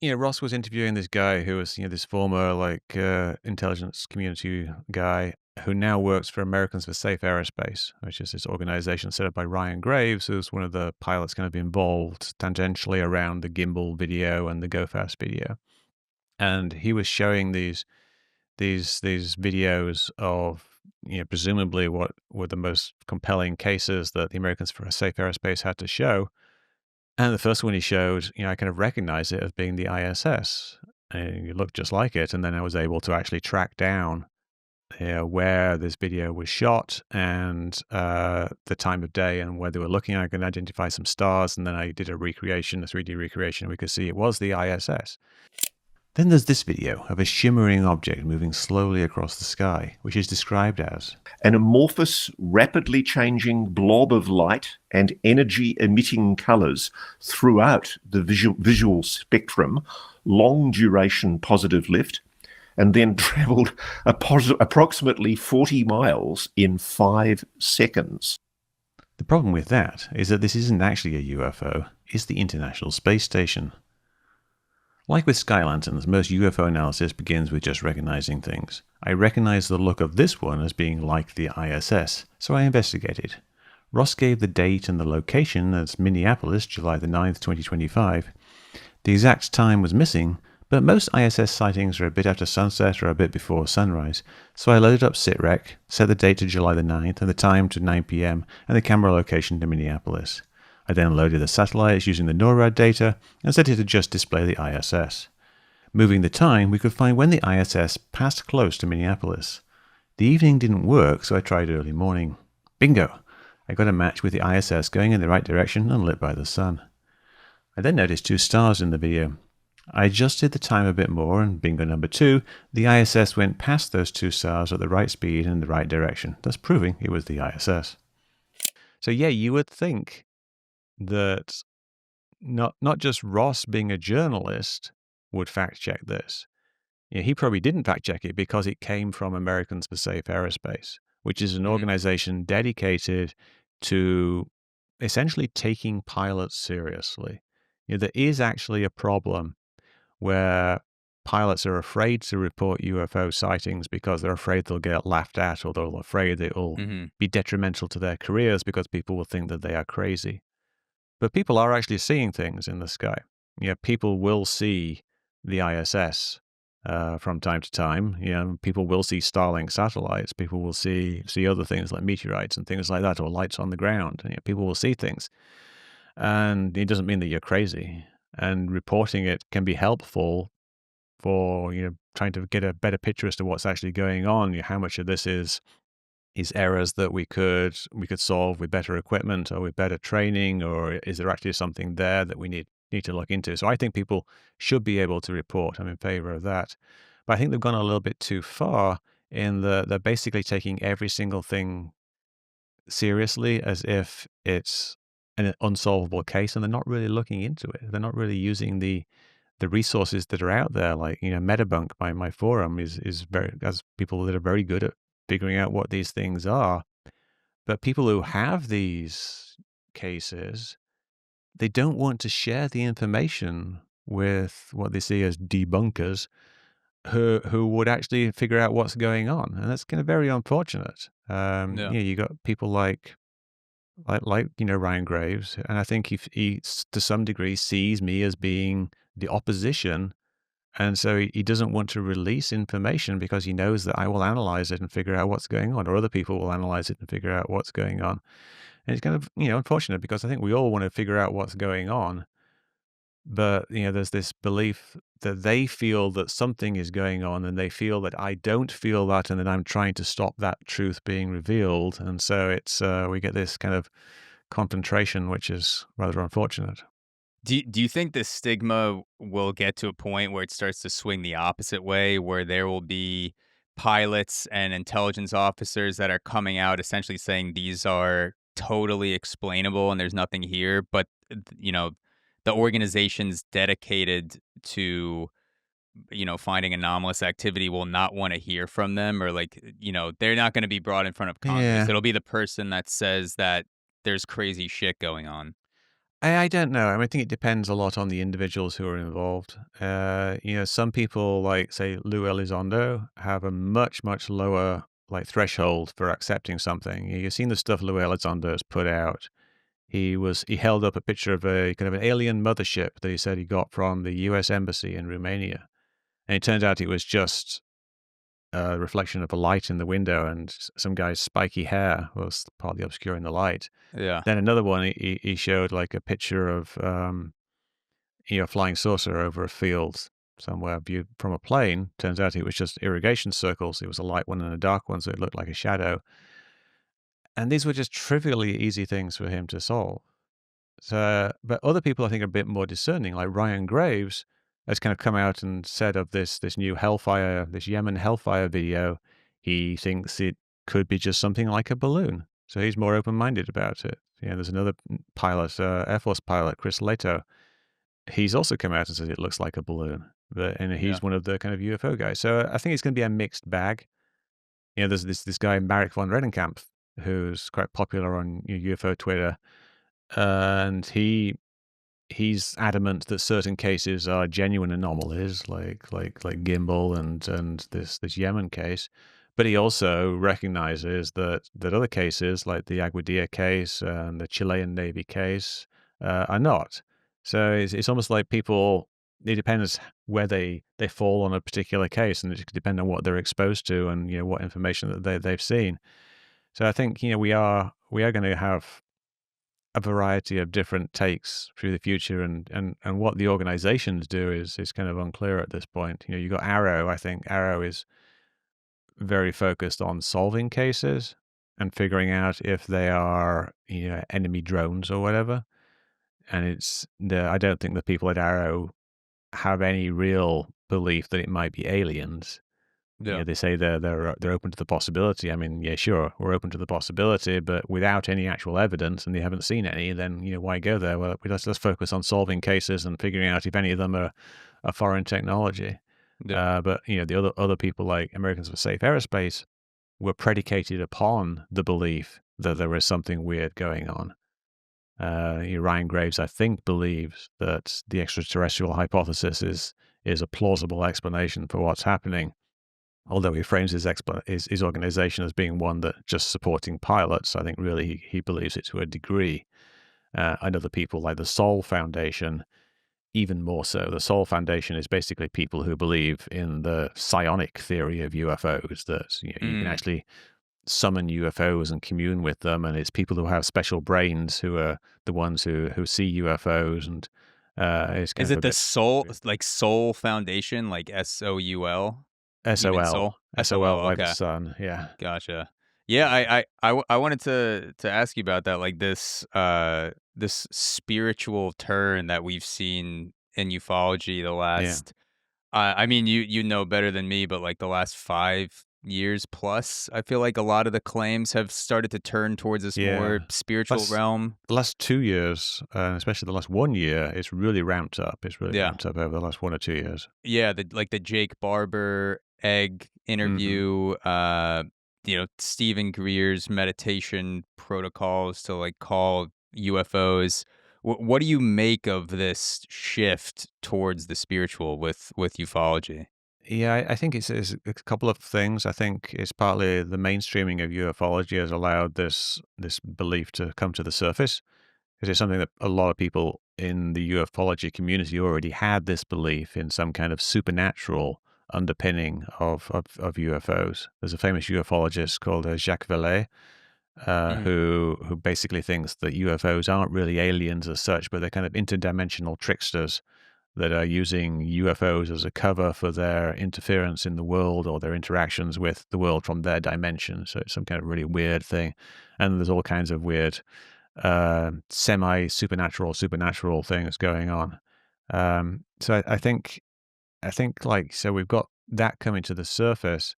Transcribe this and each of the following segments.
Ross was interviewing this guy who was, this former intelligence community guy who now works for Americans for Safe Aerospace, which is this organization set up by Ryan Graves, who's one of the pilots kind of involved tangentially around the gimbal video and the Go Fast video. And he was showing these videos of, presumably what were the most compelling cases that the Americans for Safe Aerospace had to show. And the first one he showed, I kind of recognized it as being the ISS. And it looked just like it. And then I was able to actually track down where this video was shot and the time of day and where they were looking. I could identify some stars. And then I did a 3D recreation. We could see it was the ISS. Then there's this video of a shimmering object moving slowly across the sky, which is described as an amorphous, rapidly changing blob of light and energy-emitting colours throughout the visual spectrum, long-duration positive lift, and then travelled approximately 40 miles in 5 seconds. The problem with that is that this isn't actually a UFO, it's the International Space Station. Like with sky lanterns, most UFO analysis begins with just recognizing things. I recognized the look of this one as being like the ISS, so I investigated. Ross gave the date and the location as Minneapolis, July the 9th, 2025. The exact time was missing, but most ISS sightings are a bit after sunset or a bit before sunrise, so I loaded up SITREC, set the date to July the 9th and the time to 9 p.m. and the camera location to Minneapolis. I then loaded the satellites using the NORAD data and set it to just display the ISS. Moving the time, we could find when the ISS passed close to Minneapolis. The evening didn't work, so I tried early morning. Bingo! I got a match with the ISS going in the right direction and lit by the sun. I then noticed 2 stars in the video. I adjusted the time a bit more, and bingo number 2, the ISS went past those 2 stars at the right speed and in the right direction, thus proving it was the ISS. So yeah, you would think that not just Ross being a journalist would fact check this. He probably didn't fact check it because it came from Americans for Safe Aerospace, which is an organization dedicated to essentially taking pilots seriously. There is actually a problem where pilots are afraid to report UFO sightings because they're afraid they'll get laughed at, or they're afraid it will be detrimental to their careers because people will think that they are crazy. But people are actually seeing things in the sky. People will see the ISS from time to time. People will see Starlink satellites. People will see other things like meteorites and things like that, or lights on the ground. People will see things. And it doesn't mean that you're crazy. And reporting it can be helpful for, trying to get a better picture as to what's actually going on. How much of this is errors that we could solve with better equipment or with better training, or is there actually something there that we need to look into? So I think people should be able to report. I'm in favor of that. But I think they've gone a little bit too far in they're basically taking every single thing seriously as if it's an unsolvable case, and they're not really looking into it. They're not really using the resources that are out there. Like, Metadebunk by my forum is very, has people that are very good at figuring out what these things are. But people who have these cases, they don't want to share the information with what they see as debunkers who would actually figure out what's going on. And that's kind of very unfortunate. You got people like Ryan Graves, and I think he to some degree sees me as being the opposition. And so he doesn't want to release information because he knows that I will analyze it and figure out what's going on, or other people will analyze it and figure out what's going on. And it's kind of, unfortunate because I think we all want to figure out what's going on. But, there's this belief that they feel that something is going on, and they feel that I don't feel that, and that I'm trying to stop that truth being revealed. And so it's we get this kind of confrontation, which is rather unfortunate. Do you think the stigma will get to a point where it starts to swing the opposite way, where there will be pilots and intelligence officers that are coming out essentially saying these are totally explainable and there's nothing here, but the organizations dedicated to finding anomalous activity will not want to hear from them, or they're not going to be brought in front of Congress. Yeah. It'll be the person that says that there's crazy shit going on. I don't know. I mean, I think it depends a lot on the individuals who are involved. Some people, like say Lou Elizondo, have a much, much lower like threshold for accepting something. You've seen the stuff Lou Elizondo has put out. He held up a picture of a kind of an alien mothership that he said he got from the U.S. Embassy in Romania, and it turns out it was just a reflection of a light in the window, and some guy's spiky hair was partly obscuring the light. Yeah. Then another one, he showed like a picture of a flying saucer over a field somewhere viewed from a plane. Turns out it was just irrigation circles. It was a light one and a dark one, so it looked like a shadow. And these were just trivially easy things for him to solve. So, but other people I think are a bit more discerning, like Ryan Graves has kind of come out and said of this new Hellfire, this Yemen Hellfire video, he thinks it could be just something like a balloon. So he's more open-minded about it. There's another pilot, Air Force pilot, Chris Leto. He's also come out and said it looks like a balloon, and Yeah. he's one of the kind of UFO guys. So I think it's going to be a mixed bag. There's this guy Marek von Redenkamp who's quite popular on UFO Twitter, and he's adamant that certain cases are genuine anomalies, like Gimbal and this Yemen case. But he also recognizes that other cases, like the Aguadilla case and the Chilean Navy case, are not. So it's almost like people. It depends where they fall on a particular case, and it could depend on what they're exposed to and what information that they've seen. So I think we are going to have a variety of different takes through the future, and what the organizations do is kind of unclear at this point. You got Arrow. I think Arrow is very focused on solving cases and figuring out if they are enemy drones or whatever. And I don't think the people at Arrow have any real belief that it might be aliens. Yeah. They say they're open to the possibility. I mean, yeah, sure, we're open to the possibility, but without any actual evidence, and they haven't seen any, then why go there? Well, let's focus on solving cases and figuring out if any of them are foreign technology. Yeah. But the other people like Americans for Safe Aerospace were predicated upon the belief that there was something weird going on. Ryan Graves, I think, believes that the extraterrestrial hypothesis is a plausible explanation for what's happening. Although he frames his organization as being one that just supporting pilots, I think really he believes it to a degree. And other people like the Sol Foundation, even more so. The Sol Foundation is basically people who believe in the psionic theory of UFOs, that you can actually summon UFOs and commune with them, and it's people who have special brains who are the ones who see UFOs, and it's kind Is of it a the bit Soul Foundation, like SOUL? You mean SOL, Soul? SOL. like the Okay. sun, yeah. Gotcha. Yeah, I wanted to ask you about that, like this spiritual turn that we've seen in ufology the Yeah. last. I mean, you know better than me, but like the last 5 years plus, I feel like a lot of the claims have started to turn towards this more Yeah. spiritual Last realm. the last 2 years, especially the last 1 year, it's really ramped up. It's really Yeah. ramped up over the last 1 or 2 years. Yeah, the Jake Barber egg Mhm. interview, Stephen Greer's meditation protocols to like call UFOs. What do you make of this shift towards the spiritual with ufology? Yeah, I think it's a couple of things. I think it's partly the mainstreaming of ufology has allowed this belief to come to the surface, because it's something that a lot of people in the ufology community already had this belief in some kind of supernatural underpinning of UFOs. There's a famous ufologist called Jacques Vallée, Mhm. who basically thinks that UFOs aren't really aliens as such, but they're kind of interdimensional tricksters that are using UFOs as a cover for their interference in the world or their interactions with the world from their dimension. So it's some kind of really weird thing. And there's all kinds of weird supernatural things going on. So I think like so we've got that coming to the surface,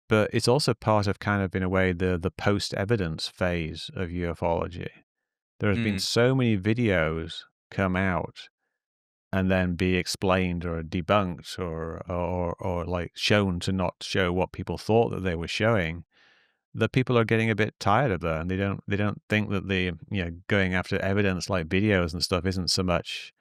but it's also part of kind of in a way the post evidence phase of ufology. There has been Mm. so many videos come out and then be explained or debunked or like shown to not show what people thought that they were showing, that people are getting a bit tired of that, and they don't think that the going after evidence like videos and stuff isn't so much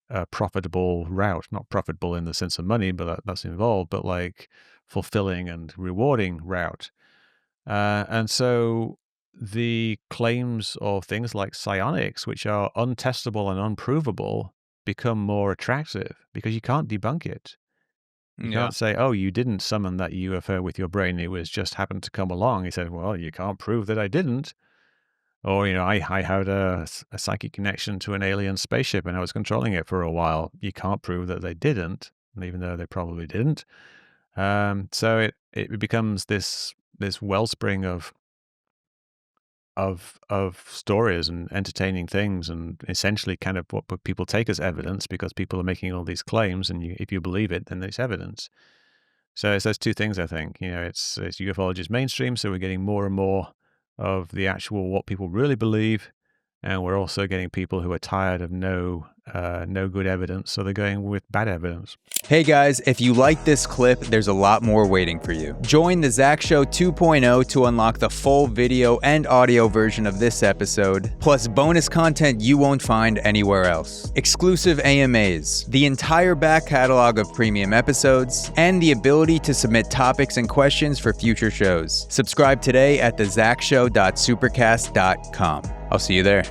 a profitable route. Not profitable in the sense of money, but that's involved, but like fulfilling and rewarding route. And so the claims of things like psionics, which are untestable and unprovable, become more attractive because you can't debunk it. You can't say, oh, you didn't summon that UFO with your brain. It was just happened to come along. He said, well, you can't prove that I didn't. Or, I had a psychic connection to an alien spaceship and I was controlling it for a while. You can't prove that they didn't, even though they probably didn't. So it becomes this wellspring of stories and entertaining things, and essentially kind of what people take as evidence, because people are making all these claims, and if you believe it, then it's evidence. So it's those two things, I think. It's ufology is mainstream, so we're getting more and more of the actual what people really believe, and we're also getting people who are tired of no good evidence, so they're going with bad evidence. Hey guys, if you like this clip, there's a lot more waiting for you. Join the Zach Show 2.0 to unlock the full video and audio version of this episode, plus bonus content you won't find anywhere else. Exclusive AMAs, the entire back catalog of premium episodes, and the ability to submit topics and questions for future shows. Subscribe today at thezachshow.supercast.com. I'll see you there.